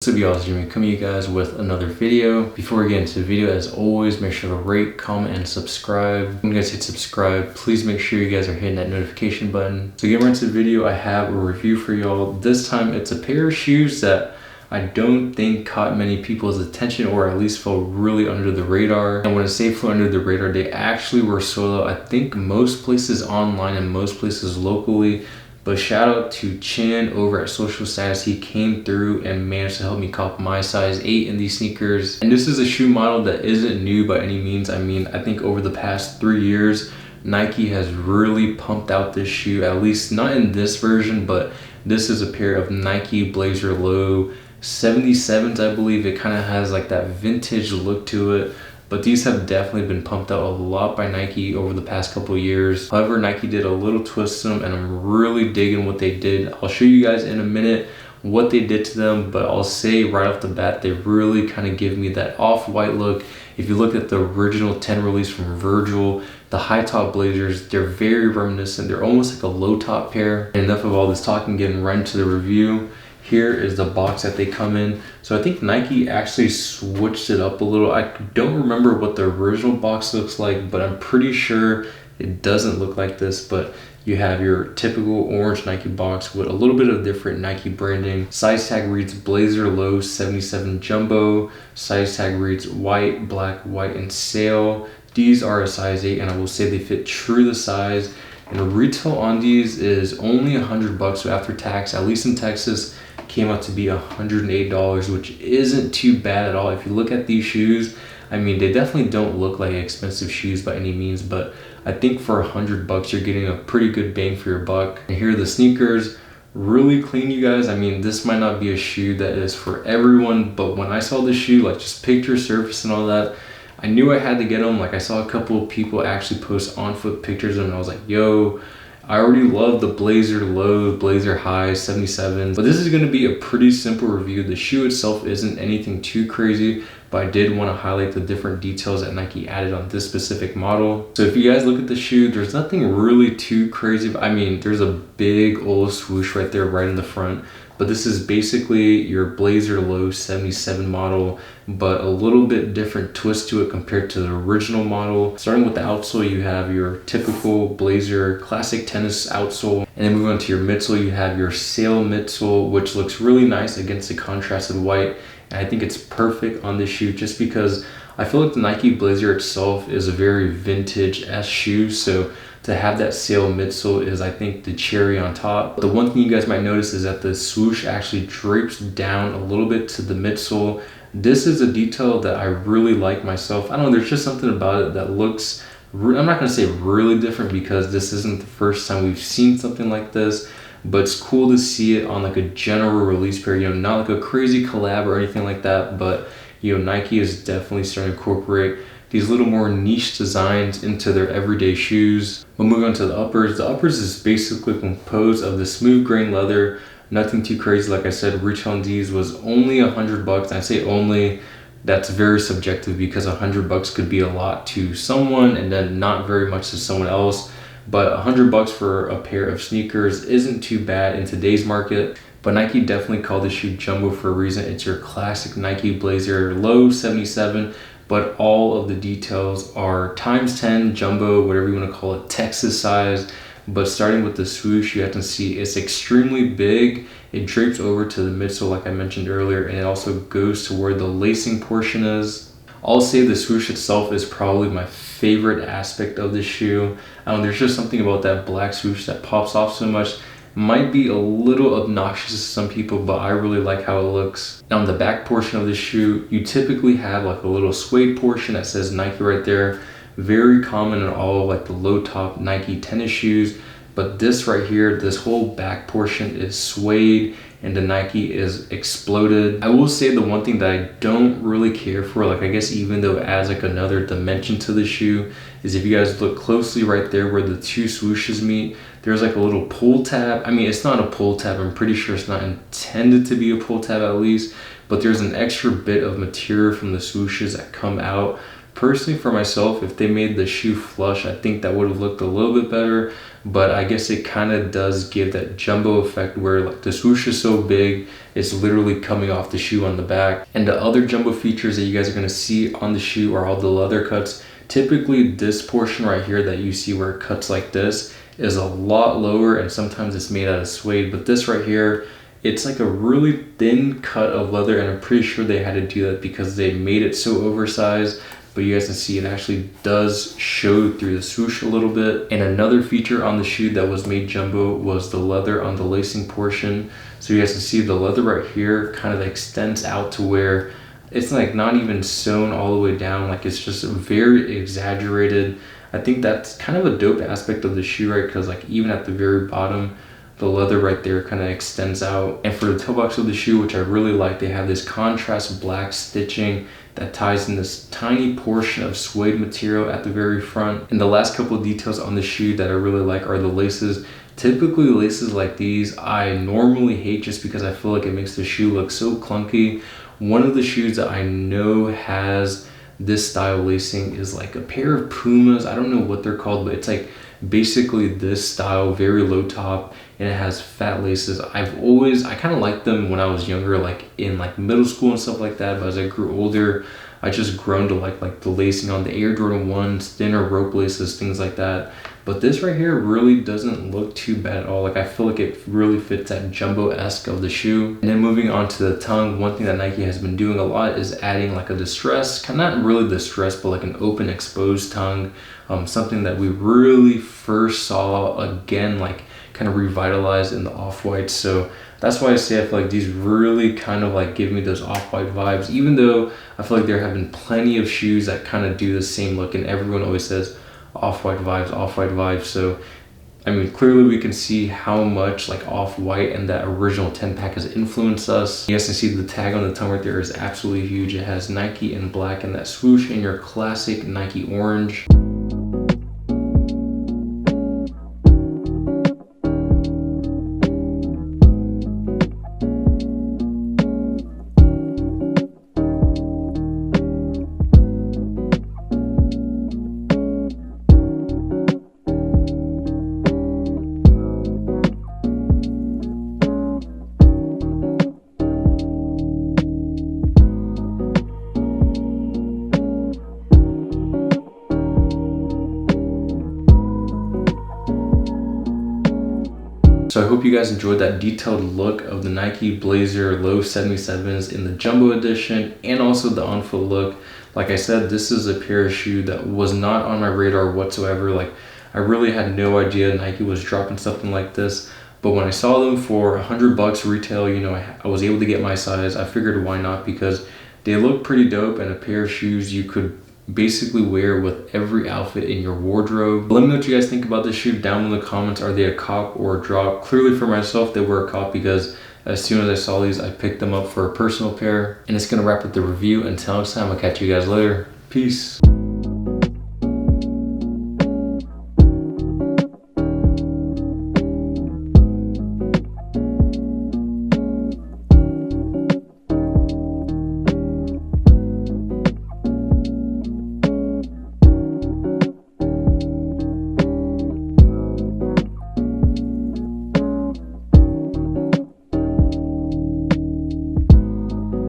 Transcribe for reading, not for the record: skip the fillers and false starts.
What's up, y'all? It's Jimmy coming to you guys with another video. Before we get into the video, as always, make sure to rate, comment, and subscribe. When you guys hit subscribe, please make sure you guys are hitting that notification button. So getting right into the video, I have a review for y'all. This time it's a pair of shoes that I don't think caught many people's attention, or at least fell really under the radar. And when I say flew under the radar, they actually were sold out, I think, most places online and most places locally. But shout out to Chin over at Social Status. He came through and managed to help me cop my size 8 in these sneakers. And this is a shoe model that isn't new by any means. I mean, I think over the past 3 years, Nike has really pumped out this shoe, at least not in this version, but this is a pair of Nike Blazer Low 77s, I believe. It kind of has like that vintage look to it. But these have definitely been pumped out a lot by Nike over the past couple of years. However, Nike did a little twist to them, and I'm really digging what they did. I'll show you guys in a minute what they did to them, but I'll say right off the bat, they really kind of give me that off-white look. If you look at the original 10 release from Virgil, the high top Blazers, they're very reminiscent. They're almost like a low top pair. And enough of all this talking, getting right into the review. Here is the box that they come in. So I think Nike actually switched it up a little. I don't remember what the original box looks like, but I'm pretty sure it doesn't look like this. But you have your typical orange Nike box with a little bit of different Nike branding. Size tag reads Blazer Low 77 Jumbo. Size tag reads white, black, white, and sail. These are a size 8, and I will say they fit true to size. And the retail on these is only $100, so after tax, at least in Texas, came out to be $108, which isn't too bad at all. If you look at these shoes, I mean, they definitely don't look like expensive shoes by any means, but I think for $100 you're getting a pretty good bang for your buck. And here are the sneakers, really clean, you guys. I mean, this might not be a shoe that is for everyone, but when I saw this shoe, like just picture, surface, and all that, I knew I had to get them. Like, I saw a couple of people actually post on foot pictures of them, and I was like, yo, I already love the Blazer Low, Blazer High 77s, but this is going to be a pretty simple review. The shoe itself isn't anything too crazy, but I did want to highlight the different details that Nike added on this specific model. So if you guys look at the shoe, there's nothing really too crazy. I mean, there's a big old swoosh right there, right in the front. But this is basically your Blazer Low 77 model, but a little bit different twist to it compared to the original model. Starting with the outsole, you have your typical Blazer classic tennis outsole. And then moving on to your midsole, you have your sail midsole, which looks really nice against the contrasted white. And I think it's perfect on this shoe just because I feel like the Nike Blazer itself is a very vintage-esque shoe. So to have that sail midsole is, I think, the cherry on top. The one thing you guys might notice is that the swoosh actually drapes down a little bit to the midsole. This is a detail that I really like myself. I don't know, there's just something about it that looks, I'm not gonna say really different because this isn't the first time we've seen something like this, but it's cool to see it on like a general release pair, you know, not like a crazy collab or anything like that, but you know, Nike is definitely starting to incorporate these little more niche designs into their everyday shoes. We'll move on to the uppers. The uppers is basically composed of the smooth grain leather, nothing too crazy. Like I said, retail on these was only $100. And I say only, that's very subjective because $100 could be a lot to someone and then not very much to someone else. But $100 for a pair of sneakers isn't too bad in today's market. But Nike definitely called this shoe jumbo for a reason. It's your classic Nike Blazer Low 77, but all of the details are ×10 jumbo, whatever you want to call it, Texas size. But starting with the swoosh, you have to see it's extremely big. It drapes over to the midsole, like I mentioned earlier, and it also goes to where the lacing portion is. I'll say the swoosh itself is probably my favorite aspect of this shoe. There's just something about that black swoosh that pops off so much. Might be a little obnoxious to some people, but I really like how it looks. Now on the back portion of the shoe, you typically have like a little suede portion that says Nike right there. Very common in all of like the low top Nike tennis shoes. But this right here, this whole back portion is suede and the Nike is exploded. I will say the one thing that I don't really care for, like I guess even though it adds like another dimension to the shoe, is if you guys look closely right there where the two swooshes meet, there's like a little pull tab. I mean, it's not a pull tab. I'm pretty sure it's not intended to be a pull tab at least, but there's an extra bit of material from the swooshes that come out Personally, for myself, if they made the shoe flush, I think that would have looked a little bit better. But I guess it kind of does give that jumbo effect where like the swoosh is so big, it's literally coming off the shoe on the back. And the other jumbo features that you guys are going to see on the shoe are all the leather cuts. Typically this portion right here that you see where it cuts like this is a lot lower, and sometimes it's made out of suede, but this right here, it's like a really thin cut of leather, and I'm pretty sure they had to do that because they made it so oversized. But you guys can see it actually does show through the swoosh a little bit. And another feature on the shoe that was made jumbo was the leather on the lacing portion. So you guys can see the leather right here kind of extends out to where it's like not even sewn all the way down, like it's just very exaggerated. I think that's kind of a dope aspect of the shoe, right? Because like even at the very bottom, the leather right there kind of extends out. And for the toe box of the shoe, which I really like, they have this contrast black stitching that ties in this tiny portion of suede material at the very front. And the last couple of details on the shoe that I really like are the laces. Typically laces like these I normally hate just because I feel like it makes the shoe look so clunky. One of the shoes that I know has this style lacing is like a pair of Pumas. I don't know what they're called, but it's like basically this style, very low top, and it has fat laces. I kind of liked them when I was younger, like in like middle school and stuff like that, but as I grew older, I just grown to like the lacing on the Air Jordan 1s, thinner rope laces, things like that. But this right here really doesn't look too bad at all. Like I feel like it really fits that jumbo-esque of the shoe. And then moving on to the tongue, one thing that Nike has been doing a lot is adding like a distress, not really distress, but like an open exposed tongue. Something that we really first saw again, like kind of revitalized in the off-whites. So that's why I say I feel like these really kind of like give me those off-white vibes, even though I feel like there have been plenty of shoes that kind of do the same look, and everyone always says off-white vibes, off-white vibes. So I mean, clearly we can see how much like off-white and that original 10 pack has influenced us. You guys can see the tag on the tongue right there is absolutely huge. It has Nike in black and that swoosh in your classic Nike orange. So I hope you guys enjoyed that detailed look of the Nike Blazer Low 77s in the Jumbo Edition, and also the on-foot look. Like I said, this is a pair of shoe that was not on my radar whatsoever. Like I really had no idea Nike was dropping something like this. But when I saw them for $100 retail, you know, I was able to get my size. I figured why not, because they look pretty dope, and a pair of shoes you could basically wear with every outfit in your wardrobe. But let me know what you guys think about this shoe down in the comments. Are they a cop or a drop? Clearly for myself, they were a cop, because as soon as I saw these, I picked them up for a personal pair. And it's gonna wrap up the review. Until next time, I'll catch you guys later. Peace.